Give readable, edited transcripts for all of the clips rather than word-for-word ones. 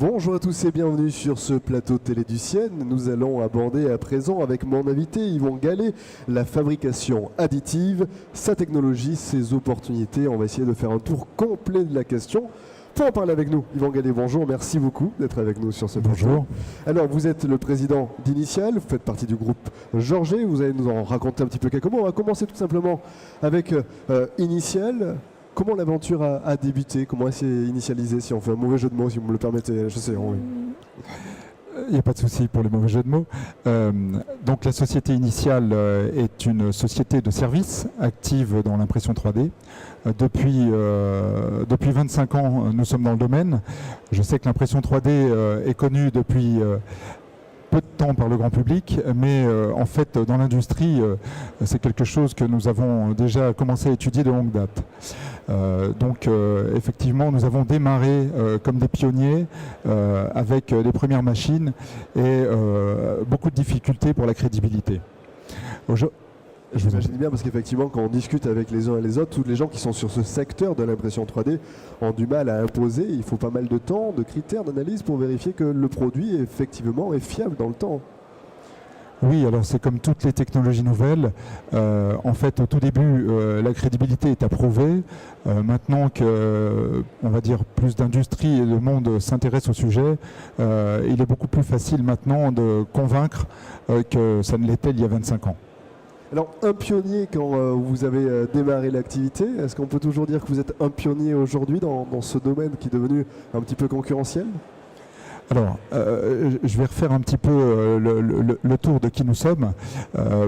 Bonjour à tous et bienvenue sur ce plateau télé du Ciel. Nous allons aborder à présent avec mon invité Yvon Gallet la fabrication additive, sa technologie, ses opportunités. On va essayer de faire un tour complet de la question. Pour en parler avec nous, Yvon Gallet, bonjour, merci beaucoup d'être avec nous sur ce plateau. Bonjour. Alors, vous êtes le président d'Initial, vous faites partie du groupe Georget, vous allez nous en raconter un petit peu quelques mots. On va commencer tout simplement avec Initial. Comment l'aventure a débuté? Comment elle s'est initialisée? Si on fait un mauvais jeu de mots, si vous me le permettez, je sais. Oui. Il n'y a pas de souci pour les mauvais jeux de mots. Donc la société Initial est une société de services active dans l'impression 3D. Depuis 25 ans, nous sommes dans le domaine. Je sais que l'impression 3D est connue depuis peu de temps par le grand public, mais en fait dans l'industrie c'est quelque chose que nous avons déjà commencé à étudier de longue date. Donc effectivement nous avons démarré comme des pionniers avec les premières machines et beaucoup de difficultés pour la crédibilité. Je vous imagine bien parce qu'effectivement quand on discute avec les uns et les autres, tous les gens qui sont sur ce secteur de l'impression 3D ont du mal à imposer. Il faut pas mal de temps, de critères, d'analyse pour vérifier que le produit effectivement est fiable dans le temps. Oui, alors c'est comme toutes les technologies nouvelles. En fait, au tout début, la crédibilité est à prouver. Maintenant que, on va dire, plus d'industrie et de monde s'intéressent au sujet, il est beaucoup plus facile maintenant de convaincre que ça ne l'était il y a 25 ans. Alors, un pionnier quand vous avez démarré l'activité, est-ce qu'on peut toujours dire que vous êtes un pionnier aujourd'hui dans ce domaine qui est devenu un petit peu concurrentiel ? Alors, je vais refaire un petit peu le tour de qui nous sommes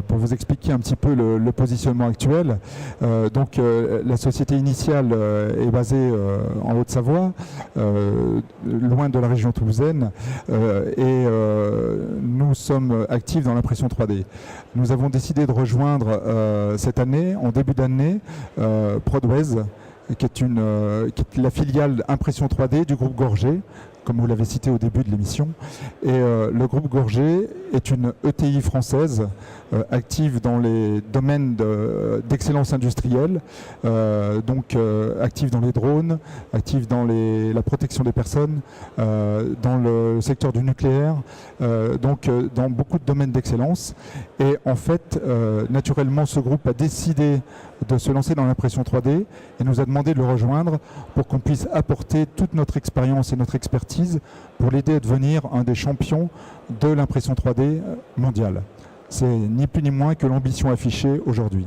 pour vous expliquer un petit peu le positionnement actuel. Donc, la société Initial est basée en Haute-Savoie, loin de la région toulousaine, et nous sommes actifs dans l'impression 3D. Nous avons décidé de rejoindre cette année, en début d'année, Prodways, qui est la filiale impression 3D du groupe Georget, comme vous l'avez cité au début de l'émission. Et le groupe Georget est une ETI française active dans les domaines d'excellence industrielle, donc active dans les drones, active dans la protection des personnes, dans le secteur du nucléaire, donc dans beaucoup de domaines d'excellence. Et en fait, naturellement, ce groupe a décidé de se lancer dans l'impression 3D et nous a demandé de le rejoindre pour qu'on puisse apporter toute notre expérience et notre expertise pour l'aider à devenir un des champions de l'impression 3D mondiale. C'est ni plus ni moins que l'ambition affichée aujourd'hui.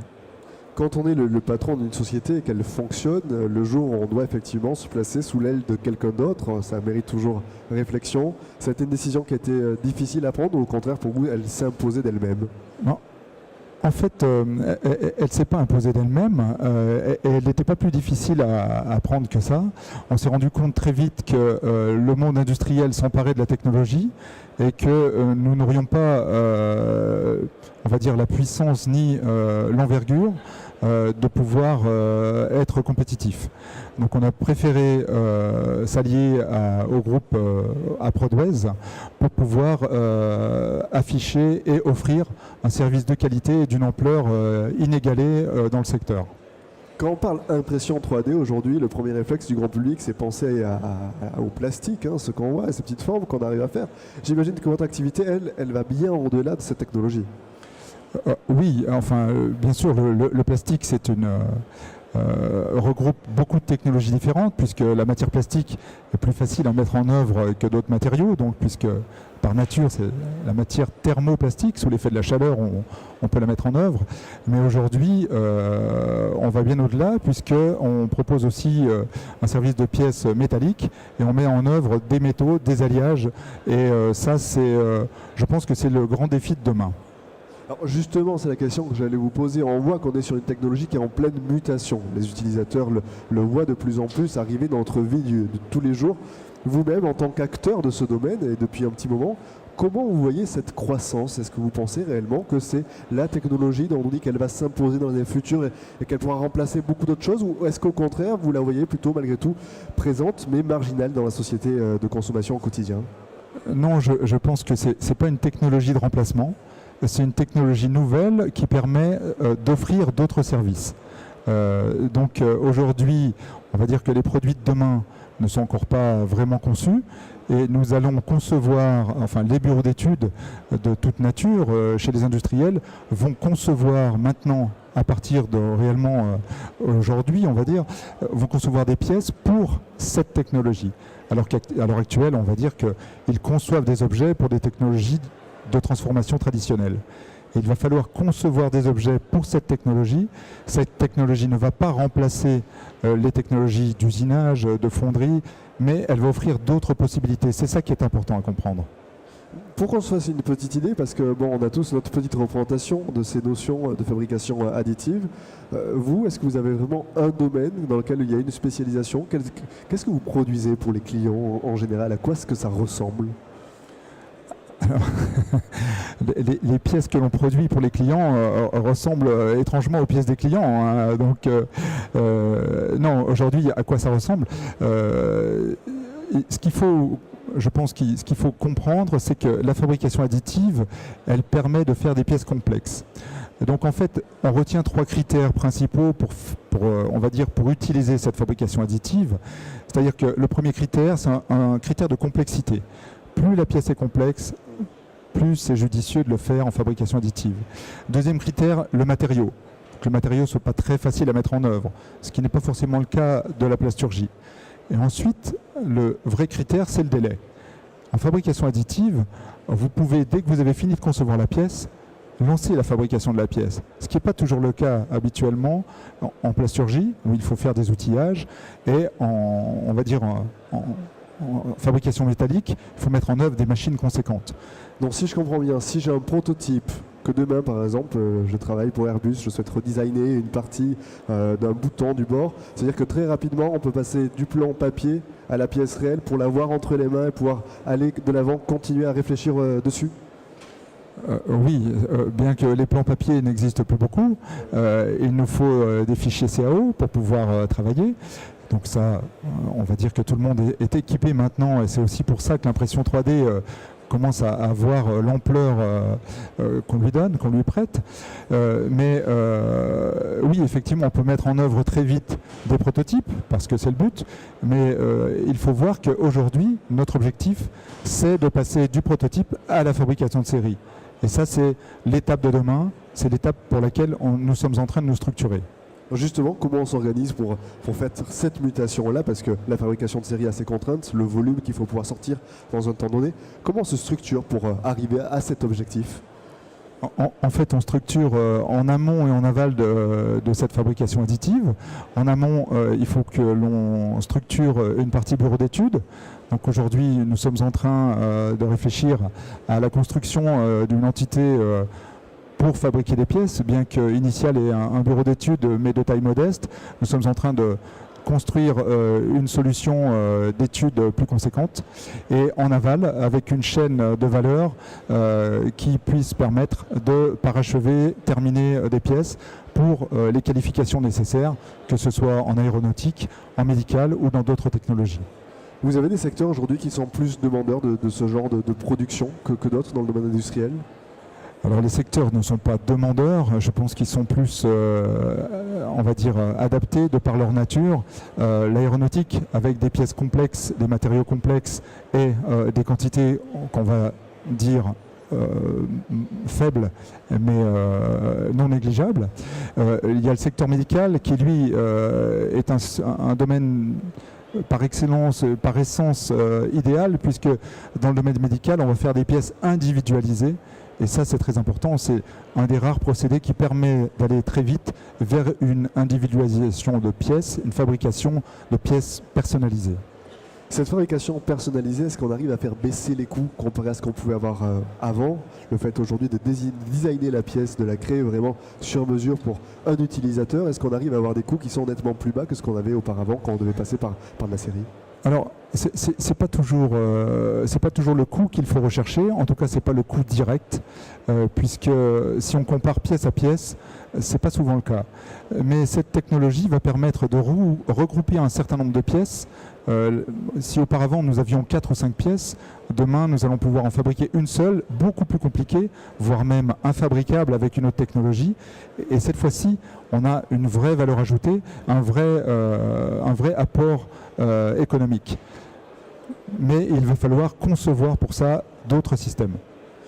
Quand on est le patron d'une société et qu'elle fonctionne, le jour où on doit effectivement se placer sous l'aile de quelqu'un d'autre, ça mérite toujours réflexion. Ça a été une décision qui a été difficile à prendre ou au contraire pour vous, elle s'est imposée d'elle-même? Non. En fait, elle ne s'est pas imposée d'elle-même et elle n'était pas plus difficile à prendre que ça. On s'est rendu compte très vite que le monde industriel s'emparait de la technologie et que nous n'aurions pas, on va dire, la puissance ni l'envergure de pouvoir être compétitif. Donc on a préféré s'allier au groupe à Prodways pour pouvoir afficher et offrir un service de qualité et d'une ampleur inégalée dans le secteur. Quand on parle impression 3D aujourd'hui, le premier réflexe du grand public, c'est penser au plastique, ce qu'on voit, ces petites formes qu'on arrive à faire. J'imagine que votre activité, elle va bien au-delà de cette technologie. Oui, enfin, bien sûr, le plastique, regroupe beaucoup de technologies différentes, puisque la matière plastique est plus facile à mettre en œuvre que d'autres matériaux, donc puisque par nature c'est la matière thermoplastique, sous l'effet de la chaleur on peut la mettre en œuvre. Mais aujourd'hui on va bien au-delà, puisqu'on propose aussi un service de pièces métalliques et on met en œuvre des métaux, des alliages, et ça je pense que c'est le grand défi de demain. Alors justement, c'est la question que j'allais vous poser. On voit qu'on est sur une technologie qui est en pleine mutation. Les utilisateurs le voient de plus en plus arriver dans notre vie de tous les jours. Vous-même, en tant qu'acteur de ce domaine, et depuis un petit moment, comment vous voyez cette croissance? Est-ce que vous pensez réellement que c'est la technologie dont on dit qu'elle va s'imposer dans les années futures et qu'elle pourra remplacer beaucoup d'autres choses? Ou est-ce qu'au contraire, vous la voyez plutôt, malgré tout, présente, mais marginale dans la société de consommation au quotidien? Non, je pense que ce n'est pas une technologie de remplacement. C'est une technologie nouvelle qui permet d'offrir d'autres services. Donc aujourd'hui, on va dire que les produits de demain ne sont encore pas vraiment conçus. Et nous allons concevoir, enfin les bureaux d'études de toute nature chez les industriels vont concevoir maintenant, à partir de réellement aujourd'hui, on va dire, vont concevoir des pièces pour cette technologie. Alors qu'à l'heure actuelle, on va dire qu'ils conçoivent des objets pour des technologies de transformation traditionnelles. Et il va falloir concevoir des objets pour cette technologie. Cette technologie ne va pas remplacer les technologies d'usinage, de fonderie, mais elle va offrir d'autres possibilités. C'est ça qui est important à comprendre. Pour qu'on se fasse une petite idée, parce que bon, on a tous notre petite représentation de ces notions de fabrication additive. Vous, est-ce que vous avez vraiment un domaine dans lequel il y a une spécialisation? Qu'est-ce que vous produisez pour les clients en général? À quoi est-ce que ça ressemble? Alors, les pièces que l'on produit pour les clients ressemblent étrangement aux pièces des clients. Hein. Donc, non, aujourd'hui, à quoi ça ressemble? Ce qu'il faut, je pense, ce qu'il faut comprendre, c'est que la fabrication additive, elle permet de faire des pièces complexes. Donc en fait, on retient 3 critères principaux on va dire, pour utiliser cette fabrication additive. C'est-à-dire que le premier critère, c'est un critère de complexité. Plus la pièce est complexe, plus c'est judicieux de le faire en fabrication additive. Deuxième critère, le matériau. Que le matériau ne soit pas très facile à mettre en œuvre, ce qui n'est pas forcément le cas de la plasturgie. Et ensuite, le vrai critère, c'est le délai. En fabrication additive, vous pouvez, dès que vous avez fini de concevoir la pièce, lancer la fabrication de la pièce. Ce qui n'est pas toujours le cas habituellement en plasturgie, où il faut faire des outillages, et on va dire en fabrication métallique, il faut mettre en œuvre des machines conséquentes. Donc si je comprends bien, si j'ai un prototype, que demain par exemple, je travaille pour Airbus, je souhaite redesigner une partie d'un bouton du bord, c'est-à-dire que très rapidement on peut passer du plan papier à la pièce réelle pour l'avoir entre les mains et pouvoir aller de l'avant, continuer à réfléchir dessus? Oui, bien que les plans papier n'existent plus beaucoup, il nous faut des fichiers CAO pour pouvoir travailler. Donc ça, on va dire que tout le monde est équipé maintenant, et c'est aussi pour ça que l'impression 3D commence à avoir l'ampleur qu'on lui donne, qu'on lui prête. Mais oui, effectivement, on peut mettre en œuvre très vite des prototypes, parce que c'est le but, mais il faut voir qu'aujourd'hui, notre objectif, c'est de passer du prototype à la fabrication de série. Et ça, c'est l'étape de demain, c'est l'étape pour laquelle nous sommes en train de nous structurer. Justement, comment on s'organise pour faire cette mutation-là? Parce que la fabrication de série a ses contraintes, le volume qu'il faut pouvoir sortir dans un temps donné. Comment on se structure pour arriver à cet objectif? En fait, on structure en amont et en aval de cette fabrication additive. En amont, il faut que l'on structure une partie bureau d'études. Donc aujourd'hui, nous sommes en train de réfléchir à la construction d'une entité pour fabriquer des pièces, bien qu'Initial ait un bureau d'études, mais de taille modeste. Nous sommes en train de construire une solution d'études plus conséquente, et en aval, avec une chaîne de valeur qui puisse permettre de parachever, terminer des pièces pour les qualifications nécessaires, que ce soit en aéronautique, en médical ou dans d'autres technologies. Vous avez des secteurs aujourd'hui qui sont plus demandeurs de ce genre de production que d'autres dans le domaine industriel? Alors les secteurs ne sont pas demandeurs, je pense qu'ils sont plus, on va dire, adaptés de par leur nature. L'aéronautique, avec des pièces complexes, des matériaux complexes et des quantités qu'on va dire faibles, mais non négligeables. Il y a le secteur médical qui, lui, est un domaine par excellence, par essence idéal, puisque dans le domaine médical, on va faire des pièces individualisées. Et ça, c'est très important. C'est un des rares procédés qui permet d'aller très vite vers une individualisation de pièces, une fabrication de pièces personnalisées. Cette fabrication personnalisée, est-ce qu'on arrive à faire baisser les coûts comparé à ce qu'on pouvait avoir avant? Le fait aujourd'hui de designer la pièce, de la créer vraiment sur mesure pour un utilisateur, est-ce qu'on arrive à avoir des coûts qui sont nettement plus bas que ce qu'on avait auparavant quand on devait passer par de la série? Alors, c'est pas toujours le coût qu'il faut rechercher. En tout cas, c'est pas le coût direct, puisque si on compare pièce à pièce, c'est pas souvent le cas. Mais cette technologie va permettre de regrouper un certain nombre de pièces. Si auparavant nous avions 4 ou 5 pièces, demain nous allons pouvoir en fabriquer une seule, beaucoup plus compliquée, voire même infabricable avec une autre technologie. Et cette fois-ci, on a une vraie valeur ajoutée, un vrai apport économique. Mais il va falloir concevoir pour ça d'autres systèmes.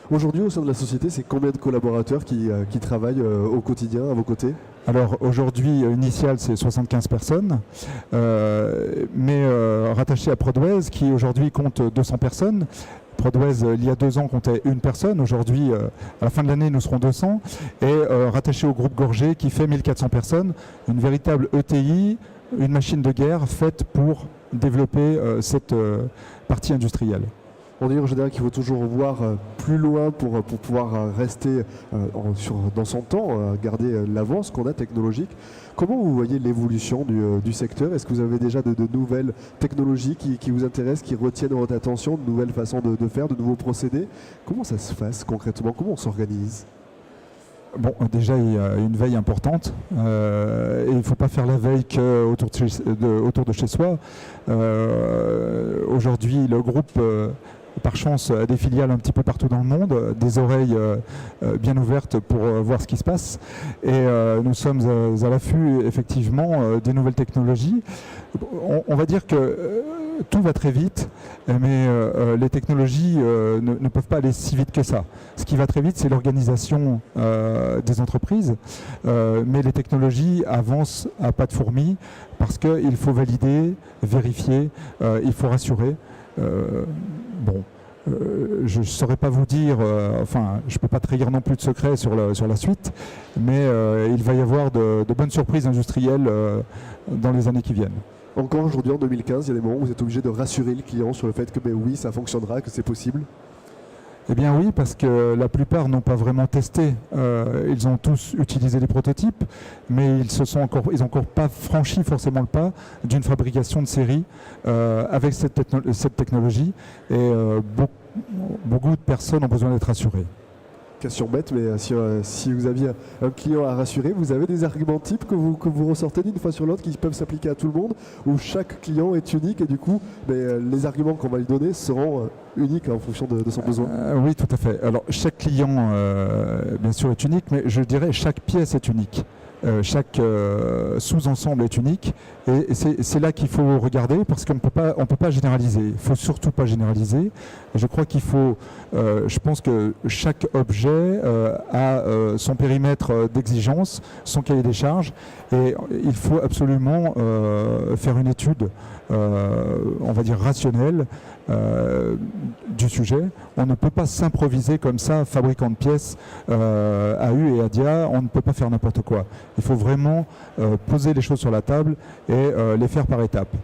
Aujourd'hui, au sein de la société, c'est combien de collaborateurs qui travaillent au quotidien à vos côtés? Alors aujourd'hui, Initial, c'est 75 personnes, mais rattaché à Prodways, qui aujourd'hui compte 200 personnes. Prodways, il y a 2 ans, comptait 1 personne. Aujourd'hui, à la fin de l'année, nous serons 200. Et rattaché au groupe Gorgé, qui fait 1400 personnes, une véritable ETI, une machine de guerre faite pour développer cette partie industrielle. On dit en général qu'il faut toujours voir plus loin pour pouvoir rester dans son temps, garder l'avance qu'on a technologique. Comment vous voyez l'évolution du secteur? Est-ce que vous avez déjà de nouvelles technologies qui vous intéressent, qui retiennent votre attention, de nouvelles façons de faire, de nouveaux procédés? Comment ça se passe concrètement? Comment on s'organise? Bon, déjà, il y a une veille importante et il ne faut pas faire la veille qu'autour de chez soi. Aujourd'hui, le groupe, par chance, a des filiales un petit peu partout dans le monde, des oreilles bien ouvertes pour voir ce qui se passe. Et nous sommes à l'affût, effectivement, des nouvelles technologies. On va dire que tout va très vite, mais les technologies ne peuvent pas aller si vite que ça. Ce qui va très vite, c'est l'organisation des entreprises, mais les technologies avancent à pas de fourmi parce qu'il faut valider, vérifier, il faut rassurer. Je ne saurais pas vous dire, je ne peux pas trahir non plus de secret sur la suite, mais il va y avoir de bonnes surprises industrielles dans les années qui viennent. Encore aujourd'hui, en 2015, il y a des moments où vous êtes obligé de rassurer le client sur le fait que oui, ça fonctionnera, que c'est possible? Eh bien oui, parce que la plupart n'ont pas vraiment testé. Ils ont tous utilisé des prototypes, mais ils n'ont encore pas franchi forcément le pas d'une fabrication de série avec cette technologie. Et beaucoup de personnes ont besoin d'être rassurées. Question bête, mais si vous aviez un client à rassurer, vous avez des arguments types que vous ressortez d'une fois sur l'autre qui peuvent s'appliquer à tout le monde, où chaque client est unique et du coup, les arguments qu'on va lui donner seront uniques en fonction de son besoin. Oui, tout à fait. Alors, chaque client, bien sûr, est unique, mais je dirais chaque pièce est unique. Chaque sous-ensemble est unique et c'est là qu'il faut regarder parce qu'on ne peut pas généraliser. Il ne faut surtout pas généraliser. Et je crois qu'il faut, je pense que chaque objet a son périmètre d'exigence, son cahier des charges et il faut absolument faire une étude, on va dire rationnelle, du sujet. On ne peut pas s'improviser comme ça, fabricant de pièces à U et à Dia, on ne peut pas faire n'importe quoi. Il faut vraiment poser les choses sur la table et les faire par étapes.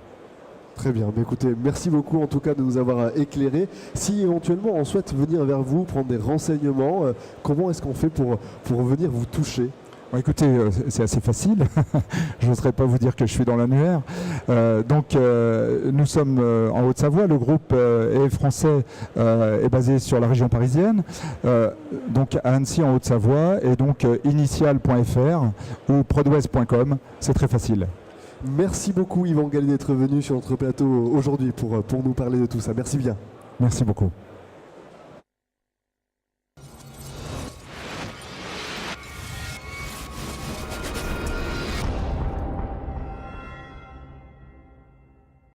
Très bien, mais écoutez, merci beaucoup en tout cas de nous avoir éclairés. Si éventuellement on souhaite venir vers vous, prendre des renseignements, comment est-ce qu'on fait pour venir vous toucher ? Bon, écoutez, c'est assez facile. Je n'oserais pas vous dire que je suis dans l'annuaire. Nous sommes en Haute-Savoie. Le groupe est français, est basé sur la région parisienne. Donc à Annecy en Haute-Savoie et donc initial.fr ou prodways.com. C'est très facile. Merci beaucoup Yvan Gallet d'être venu sur notre plateau aujourd'hui pour nous parler de tout ça. Merci bien. Merci beaucoup.